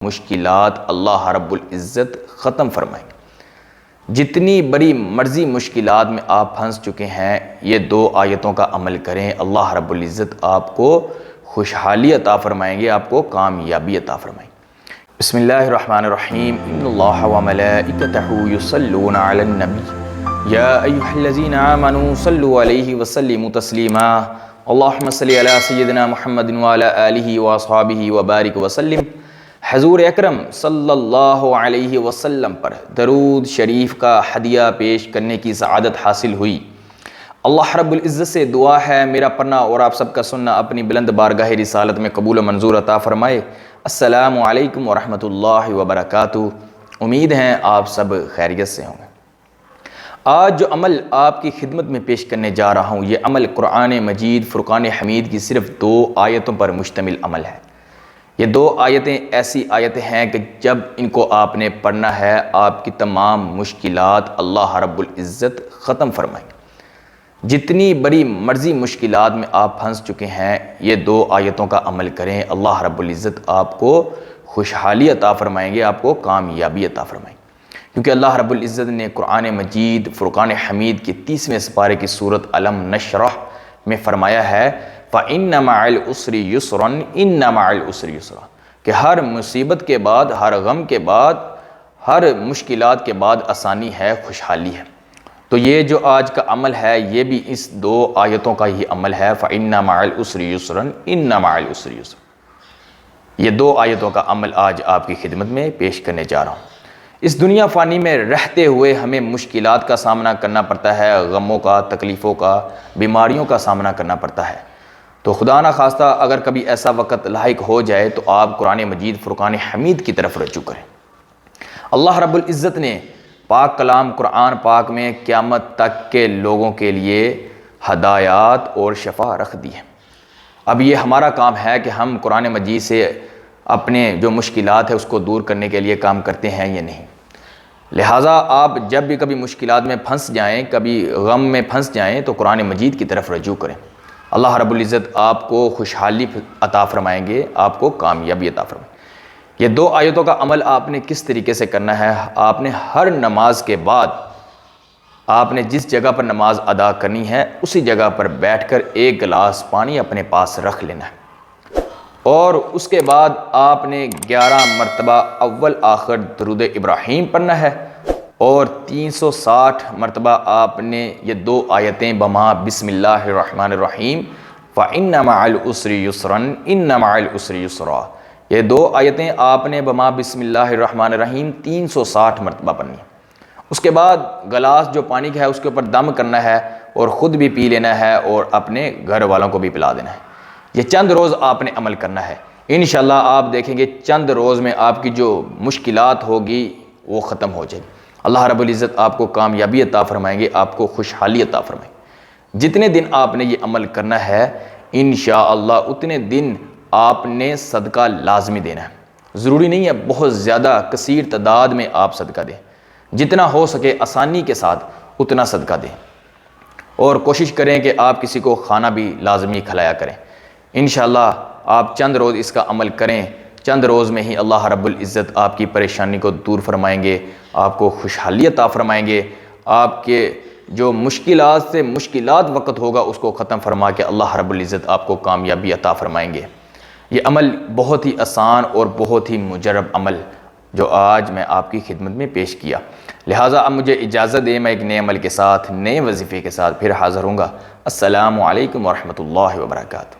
مشکلات اللہ رب العزت ختم فرمائیں گے۔ جتنی بڑی مرضی مشکلات میں آپ پھنس چکے ہیں، یہ 2 آیتوں کا عمل کریں، اللہ رب العزت آپ کو خوشحالی عطا فرمائیں گے، آپ کو کامیابی عطا فرمائیں گے۔ بسم اللہ الرحمن الرحیم، ان اللہ وملائکتہ یصلون علی النبی یا ایھا الذین آمنوا صلوا علیہ وسلموا تسلیما، اللہم صلی علی سیدنا محمد وعلی آلہ واصحابہ وبارک وسلم۔ حضور اکرم صلی اللہ علیہ وسلم پر درود شریف کا ہدیہ پیش کرنے کی سعادت حاصل ہوئی۔ اللہ رب العزت سے دعا ہے میرا پڑھنا اور آپ سب کا سننا اپنی بلند بارگاہ رسالت میں قبول و منظور عطا فرمائے۔ السلام علیکم ورحمۃ اللہ وبرکاتہ۔ امید ہے آپ سب خیریت سے ہوں گے۔ آج جو عمل آپ کی خدمت میں پیش کرنے جا رہا ہوں، یہ عمل قرآن مجید فرقان حمید کی صرف 2 آیتوں پر مشتمل عمل ہے۔ یہ 2 آیتیں ایسی آیتیں ہیں کہ جب ان کو آپ نے پڑھنا ہے، آپ کی تمام مشکلات اللہ رب العزت ختم فرمائیں گے۔ جتنی بڑی مرضی مشکلات میں آپ پھنس چکے ہیں، یہ 2 آیتوں کا عمل کریں، اللہ رب العزت آپ کو خوشحالی عطا فرمائیں گے، آپ کو کامیابی عطا فرمائیں گے۔ کیونکہ اللہ رب العزت نے قرآن مجید فرقان حمید کی 30ویں سپارے کی سورت الم نشرح میں فرمایا ہے فَإِنَّ مَعَ الْعُسْرِ يُسْرًا إِنَّ مَعَ الْعُسْرِ يُسْرًا، کہ ہر مصیبت کے بعد، ہر غم کے بعد، ہر مشکلات کے بعد آسانی ہے، خوشحالی ہے۔ تو یہ جو آج کا عمل ہے، یہ بھی اس 2 آیتوں کا ہی عمل ہے، فَإِنَّ مَعَ الْعُسْرِ يُسْرًا إِنَّ مَعَ الْعُسْرِ يُسْرًا۔ یہ 2 آیتوں کا عمل آج آپ کی خدمت میں پیش کرنے جا رہا ہوں۔ اس دنیا فانی میں رہتے ہوئے ہمیں مشکلات کا سامنا کرنا پڑتا ہے، غموں کا، تکلیفوں کا، بیماریوں کا سامنا کرنا پڑتا ہے۔ تو خدا نہ خواستہ اگر کبھی ایسا وقت لاحق ہو جائے تو آپ قرآن مجید فرقان حمید کی طرف رجوع کریں۔ اللہ رب العزت نے پاک کلام قرآن پاک میں قیامت تک کے لوگوں کے لیے ہدایات اور شفا رکھ دی ہے۔ اب یہ ہمارا کام ہے کہ ہم قرآن مجید سے اپنے جو مشکلات ہے اس کو دور کرنے کے لیے کام کرتے ہیں یا نہیں۔ لہٰذا آپ جب بھی کبھی مشکلات میں پھنس جائیں، کبھی غم میں پھنس جائیں تو قرآن مجید کی طرف رجوع کریں۔ اللہ رب العزت آپ کو خوشحالی عطا فرمائیں گے، آپ کو کامیابی عطا فرمائیں گے۔ یہ 2 آیتوں کا عمل آپ نے کس طریقے سے کرنا ہے؟ آپ نے ہر نماز کے بعد، آپ نے جس جگہ پر نماز ادا کرنی ہے اسی جگہ پر بیٹھ کر 1 گلاس پانی اپنے پاس رکھ لینا ہے، اور اس کے بعد آپ نے 11 مرتبہ اول آخر درود ابراہیم پڑھنا ہے، اور 360 مرتبہ آپ نے یہ 2 آیتیں بما بسم اللہ الرحمن الرحیم فَإِنَّ مَعَ الْعُسْرِ يُسْرًا إِنَّ مَعَ الْعُسْرِ يُسْرًا، یہ 2 آیتیں آپ نے بما بسم اللہ الرحمن الرحیم 360 مرتبہ پڑھنی ہے۔ اس کے بعد گلاس جو پانی کا ہے اس کے اوپر دم کرنا ہے، اور خود بھی پی لینا ہے اور اپنے گھر والوں کو بھی پلا دینا ہے۔ یہ چند روز آپ نے عمل کرنا ہے، انشاءاللہ آپ دیکھیں گے چند روز میں آپ کی جو مشکلات ہوگی وہ ختم ہو جائے گی۔ اللہ رب العزت آپ کو کامیابی عطا فرمائیں گے، آپ کو خوشحالی عطا فرمائیں گے۔ جتنے دن آپ نے یہ عمل کرنا ہے، انشاءاللہ اتنے دن آپ نے صدقہ لازمی دینا ہے۔ ضروری نہیں ہے بہت زیادہ کثیر تعداد میں آپ صدقہ دیں، جتنا ہو سکے آسانی کے ساتھ اتنا صدقہ دیں، اور کوشش کریں کہ آپ کسی کو کھانا بھی لازمی کھلایا کریں۔ انشاءاللہ آپ چند روز اس کا عمل کریں، چند روز میں ہی اللہ رب العزت آپ کی پریشانی کو دور فرمائیں گے، آپ کو خوشحالی عطا فرمائیں گے، آپ کے جو مشکلات سے مشکلات وقت ہوگا اس کو ختم فرما کے اللہ رب العزت آپ کو کامیابی عطا فرمائیں گے۔ یہ عمل بہت ہی آسان اور بہت ہی مجرب عمل جو آج میں آپ کی خدمت میں پیش کیا، لہٰذا اب مجھے اجازت دیں، میں ایک نئے عمل کے ساتھ، نئے وظیفے کے ساتھ پھر حاضر ہوں گا۔ السلام علیکم ورحمۃ اللہ وبرکاتہ۔